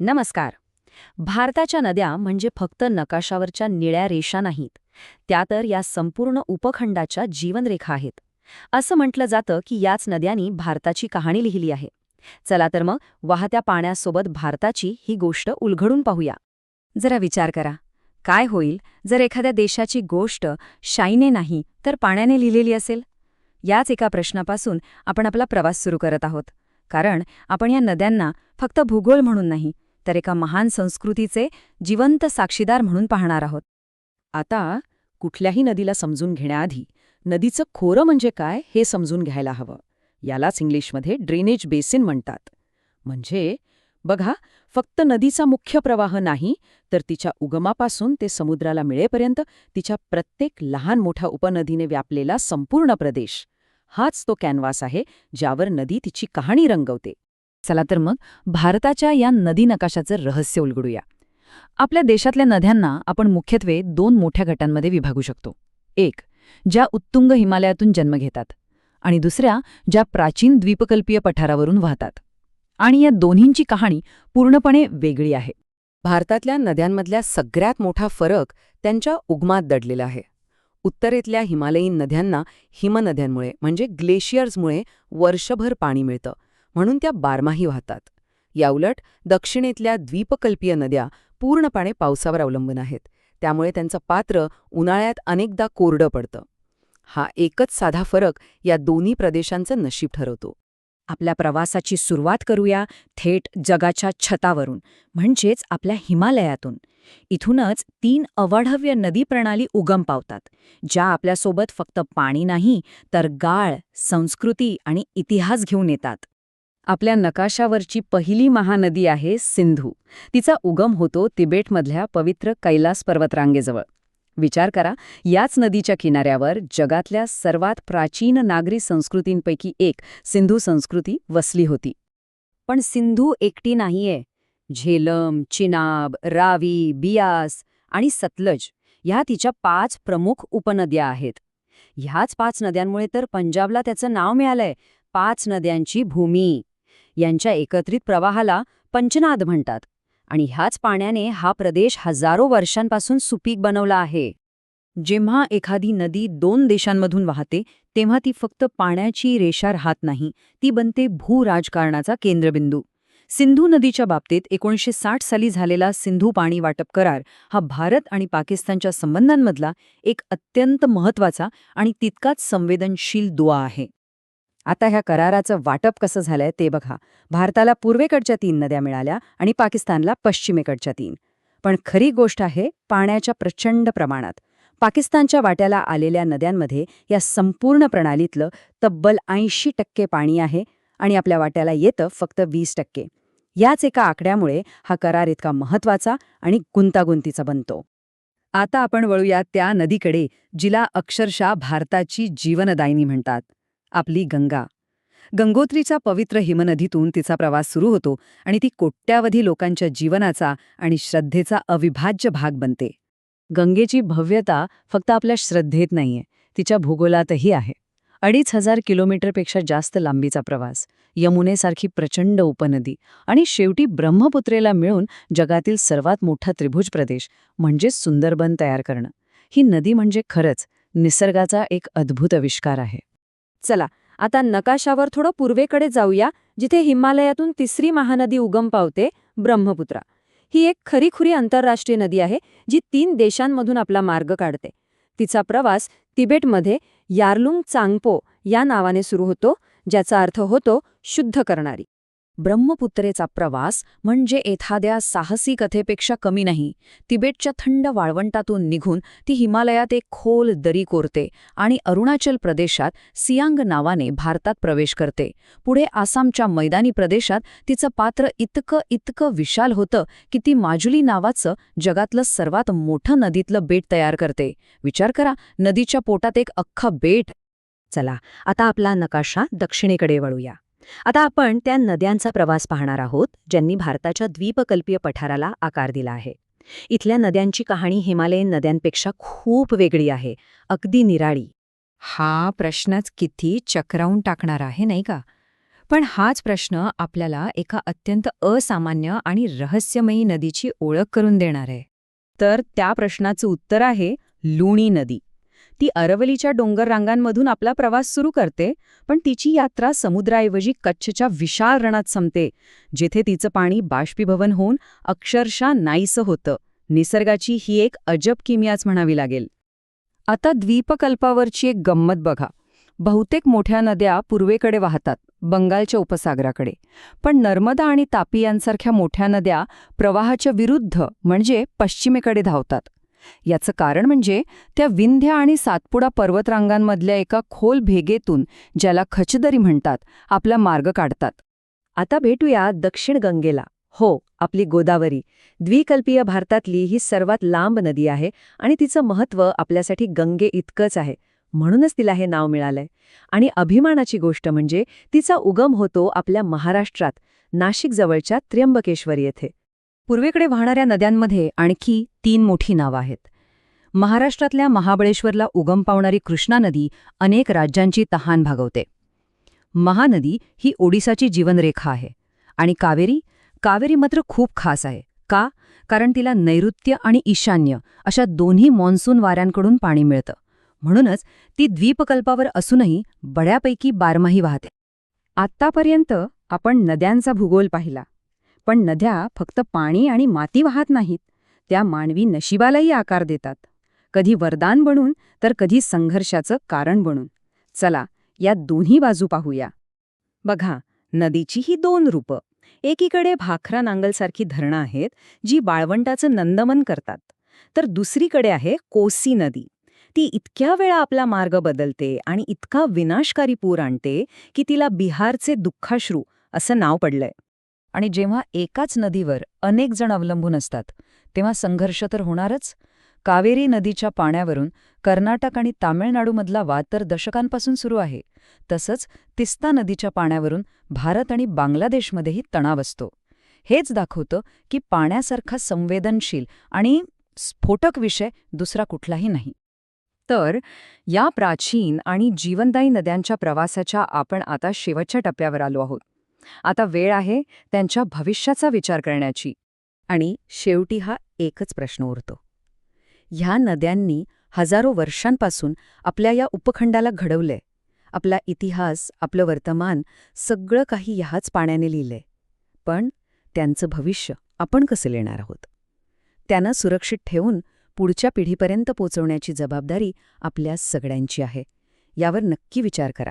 नमस्कार. भारताच्या नद्या म्हणजे फक्त नकाशावरच्या निळ्या रेषा नाहीत. त्या तर या संपूर्ण उपखंडाच्या जीवनरेखा आहेत. असं म्हटलं जातं की याच नद्यांनी भारताची कहाणी लिहिली आहे. चला तर मग वाहत्या पाण्यासोबत भारताची ही गोष्ट उलगडून पाहूया. जरा विचार करा, काय होईल जर एखाद्या देशाची गोष्ट शाईने नाही तर पाण्याने लिहिलेली असेल? याच एका प्रश्नापासून आपण आपला प्रवास सुरू करत आहोत. कारण आपण या नद्यांना फक्त भूगोल म्हणून नाही, तर एका महान संस्कृतीचे जिवंत साक्षीदार म्हणून पाहणार आहोत. आता कुठल्याही नदीला समजून घेण्याआधी नदीचं खोरं म्हणजे काय हे समजून घ्यायला हवं. यालाच इंग्लिशमध्ये ड्रेनेज बेसिन म्हणतात. म्हणजे बघा, फक्त नदीचा मुख्य प्रवाह नाही, तर तिच्या उगमापासून ते समुद्राला मिळेपर्यंत तिच्या प्रत्येक लहान मोठ्या उपनदीने व्यापलेला संपूर्ण प्रदेश. हाच तो कॅनव्हास आहे ज्यावर नदी तिची कहाणी रंगवते. चला तर मग भारताच्या या नदी नकाशाचं रहस्य उलगडूया. आपल्या देशातल्या नद्यांना आपण मुख्यत्वे दोन मोठ्या गटांमध्ये विभागू शकतो. एक, ज्या उत्तुंग हिमालयातून जन्म घेतात, आणि दुसऱ्या, ज्या प्राचीन द्वीपकल्पीय पठारावरून वाहतात. आणि या दोन्हींची कहाणी पूर्णपणे वेगळी आहे. भारतातल्या नद्यांमधल्या सगळ्यात मोठा फरक त्यांच्या उगमात दडलेला आहे. उत्तरेतल्या हिमालयीन नद्यांना हिमनद्यांमुळे म्हणजे ग्लेशियर्समुळे वर्षभर पाणी मिळतं, म्हणून त्या बारमाही वाहतात. याउलट दक्षिणेतल्या द्वीपकल्पीय नद्या पूर्णपणे पावसावर अवलंबून आहेत, त्यामुळे त्यांचं पात्र उन्हाळ्यात अनेकदा कोरडं पडतं. हा एकच साधा फरक या दोन्ही प्रदेशांचं नशीब ठरवतो. आपल्या प्रवासाची सुरुवात करूया थेट जगाच्या छतावरून, म्हणजेच आपल्या हिमालयातून. इथूनच 3 अवाढव्य नदी प्रणाली उगम पावतात, ज्या आपल्यासोबत फक्त पाणी नाही तर गाळ, संस्कृती आणि इतिहास घेऊन येतात. आपल्या नकाशावरची पहिली महानदी आहे सिंधू. तिचा उगम होतो तिबेटमधल्या पवित्र कैलास पर्वतरांगेजवळ. विचार करा, याच नदीच्या किनाऱ्यावर जगातल्या सर्वात प्राचीन नागरी संस्कृतींपैकी एक सिंधू संस्कृती वसली होती. पण सिंधू एकटी नाहीये. झेलम, चिनाब, रावी, बियास आणि सतलज ह्या तिच्या 5 प्रमुख उपनद्या आहेत. ह्याच 5 नद्यांमुळे तर पंजाबला त्याचं नाव मिळालंय, 5 नद्यांची भूमी. यांच्या एकत्रित प्रवाहाला पंचनाद म्हणतात. आणि ह्याच पाण्याने हा प्रदेश हजारो वर्षांपासून सुपीक बनवला आहे. जेव्हा एखादी नदी 2 देशांमधून वाहते, तेव्हा ती फक्त पाण्याची रेषा राहत नाही, ती बनते भूराजकारणाचा केंद्रबिंदू. सिंधू नदीच्या बाबतीत 1960 साली झालेला सिंधू पाणी वाटप करार हा भारत आणि पाकिस्तानच्या संबंधांमधला एक अत्यंत महत्त्वाचा आणि तितकाच संवेदनशील दुवा आहे. आता ह्या कराराचं वाटप कसं झालंय ते बघा. भारताला पूर्वेकडच्या 3 नद्या मिळाल्या आणि पाकिस्तानला पश्चिमेकडच्या 3. पण खरी गोष्ट आहे पाण्याच्या प्रचंड प्रमाणात. पाकिस्तानच्या वाट्याला आलेल्या नद्यांमध्ये या संपूर्ण प्रणालीतलं तब्बल 80% पाणी आहे आणि आपल्या वाट्याला येतं फक्त 20%. याच एका आकड्यामुळे हा करार इतका महत्त्वाचा आणि गुंतागुंतीचा बनतो. आता आपण वळूया त्या नदीकडे जिला अक्षरशः भारताची जीवनदायिनी म्हणतात, आपली गंगा. गंगोत्रीच्या पवित्र हिमनदीतून तिचा प्रवास सुरू होतो आणि ती कोट्यावधी लोकांच्या जीवनाचा आणि श्रद्धेचा अविभाज्य भाग बनते. गंगेची भव्यता फक्त आपल्या श्रद्धेत नाहीये, तिच्या भूगोलातही आहे. 2500 किलोमीटरपेक्षा जास्त लांबीचा प्रवास, यमुनेसारखी प्रचंड उपनदी आणि शेवटी ब्रह्मपुत्रेला मिळून जगातील सर्वात मोठा त्रिभुज प्रदेश म्हणजेच सुंदरबन तयार करणं. ही नदी म्हणजे खरंच निसर्गाचा एक अद्भुत आविष्कार आहे. चला, आता नकाशावर थोडं पूर्वेकडे जाऊया, जिथे हिमालयातून 3री महानदी उगम पावते, ब्रह्मपुत्रा. ही एक खरीखुरी आंतरराष्ट्रीय नदी आहे, जी 3 देशांमधून आपला मार्ग काढते. तिचा प्रवास तिबेटमध्ये यारलुंग चांगपो या नावाने सुरू होतो, ज्याचा अर्थ होतो शुद्ध करणारी. ब्रह्मपुत्रेचा प्रवास म्हणजे एखाद्या साहसी कथेपेक्षा कमी नाही. तिबेटच्या थंड वाळवंटातून निघून ती हिमालयात एक खोल दरी कोरते आणि अरुणाचल प्रदेशात सियांग नावाने भारतात प्रवेश करते. पुढे आसामच्या मैदानी प्रदेशात तिचं पात्र इतकं विशाल होतं की ती माजुली नावाचं जगातलं सर्वात मोठं नदीतलं बेट तयार करते. विचार करा, नदीच्या पोटात एक अख्खं बेट. चला, आता आपला नकाशा दक्षिणेकडे वळूया. आता आपण त्या नद्यांचा प्रवास पाहणार आहोत, ज्यांनी भारताच्या द्वीपकल्पीय पठाराला आकार दिला आहे. इथल्या नद्यांची कहाणी हिमालयीन नद्यांपेक्षा खूप वेगळी आहे, अगदी निराळी. हा प्रश्नच किती चक्रावून टाकणार आहे, नाही का? पण हाच प्रश्न आपल्याला एका अत्यंत असामान्य आणि रहस्यमयी नदीची ओळख करून देणार आहे. तर त्या प्रश्नाचं उत्तर आहे लुणी नदी. ती अरवलीच्या डोंगर रांगांमधून आपला प्रवास सुरू करते, पण तिची यात्रा समुद्राऐवजी कच्छच्या विशाल रणात संपते, जिथे तिचं पाणी बाष्पीभवन होऊन अक्षरशः नाहीसं होतं. निसर्गाची ही एक अजब किमयाच म्हणावी लागेल. आता द्वीपकल्पावरची एक गंमत बघा. बहुतेक मोठ्या नद्या पूर्वेकडे वाहतात, बंगालच्या उपसागराकडे. पण नर्मदा आणि तापी यांसारख्या मोठ्या नद्या प्रवाहाच्या विरुद्ध म्हणजे पश्चिमेकडे धावतात. याचं कारण म्हणजे त्या विंध्य आणि सातपुडा पर्वतरांगांमधल्या एका खोल भेगेतून, ज्याला खचदरी म्हणतात, आपला मार्ग काढतात. आता भेटूया दक्षिण गंगेला. हो, आपली गोदावरी. द्विकल्पीय भारतातली ही सर्वात लांब नदी आहे आणि तिचं महत्त्व आपल्यासाठी गंगे इतकंच आहे. म्हणूनच तिला हे नाव मिळालंय. आणि अभिमानाची गोष्ट म्हणजे तिचा उगम होतो आपल्या महाराष्ट्रात, नाशिकजवळच्या त्र्यंबकेश्वर येथे. पूर्वेकडे वाहणाऱ्या नद्यांमध्ये आणखी 3 मोठी नावं आहेत. महाराष्ट्रातल्या महाबळेश्वरला उगम पावणारी कृष्णा नदी अनेक राज्यांची तहान भागवते. महानदी ही ओडिसाची जीवनरेखा आहे. आणि कावेरी मात्र खूप खास आहे. का? कारण तिला नैऋत्य आणि ईशान्य अशा दोन्ही मॉन्सून वाऱ्यांकडून पाणी मिळतं. म्हणूनच ती द्वीपकल्पावर असूनही बऱ्यापैकी बारमाही वाहते. आत्तापर्यंत आपण नद्यांचा भूगोल पाहिला. पण नद्या फक्त पाणी आणि माती वाहत नाहीत, त्या मानवी नशिबालाही आकार देतात. कधी वरदान बनून तर कधी संघर्षाचं कारण बनून. चला, या दोन्ही बाजू पाहूया. बघा, नदीची ही 2 रूपं. एकीकडे भाखरा नांगलसारखी धरणं आहेत, जी वाळवंटाचं नंदमन करतात. तर दुसरीकडे आहे कोसी नदी. ती इतक्या वेळा आपला मार्ग बदलते आणि इतका विनाशकारी पूर आणते की तिला बिहारचे दुःखाश्रू असं नाव पडलंय. आणि जेव्हा एकाच नदीवर अनेक जण अवलंबून असतात, तेव्हा संघर्ष तर होणारच. कावेरी नदीच्या पाण्यावरून कर्नाटक आणि तामिळनाडूमधला वाद तर दशकांपासून सुरू आहे. तसंच तिस्ता नदीच्या पाण्यावरून भारत आणि बांगलादेशमध्येही तणाव असतो. हेच दाखवतं की पाण्यासारखा संवेदनशील आणि स्फोटक विषय दुसरा कुठलाही नाही. तर या प्राचीन आणि जीवनदायी नद्यांच्या प्रवासाच्या आपण आता शेवटच्या टप्प्यावर आलो आहोत. आता वेळ आहे त्यांच्या भविष्याचा विचार करण्याची. आणि शेवटी हा एकच प्रश्न उरतो. ह्या नद्यांनी हजारो वर्षांपासून आपल्या या उपखंडाला घडवलंय. आपला इतिहास, आपलं वर्तमान सगळं काही ह्याच पाण्याने लिहिलंय. पण त्यांचं भविष्य आपण कसं लिहिणार आहोत? त्यांना सुरक्षित ठेवून पुढच्या पिढीपर्यंत पोचवण्याची जबाबदारी आपल्या सगळ्यांची आहे. यावर नक्की विचार करा.